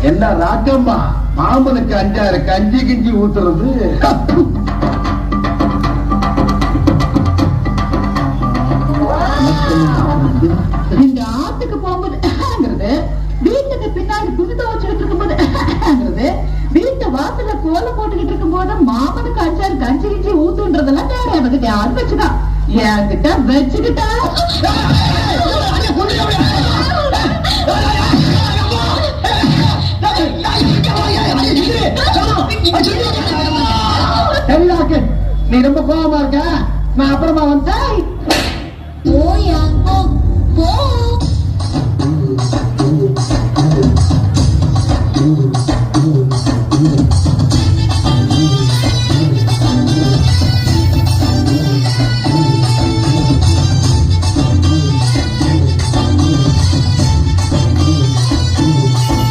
என்ன ராக்கம்மா, மாமனுக்கு 5 கஞ்சி கிஞ்சி ஊத்துறது. நீங்க ஆத்துக்கு போகும்போது வீட்டுக்கு பின்னாடி துணி துவச்சுக்கிட்டு இருக்கும்போது வீட்டு வாசல்ல கோலம் போட்டுக்கிட்டு இருக்கும் போது மாமனுக்கு 5 கஞ்சி கிஞ்சி ஊத்துன்றதெல்லாம் வேற அவகிட்ட யாரும் வச்சுக்கா என்கிட்ட வச்சுக்கிட்டா. நீ ரொம்ப கோபமா இருக்க, நான் அப்புறமா வந்து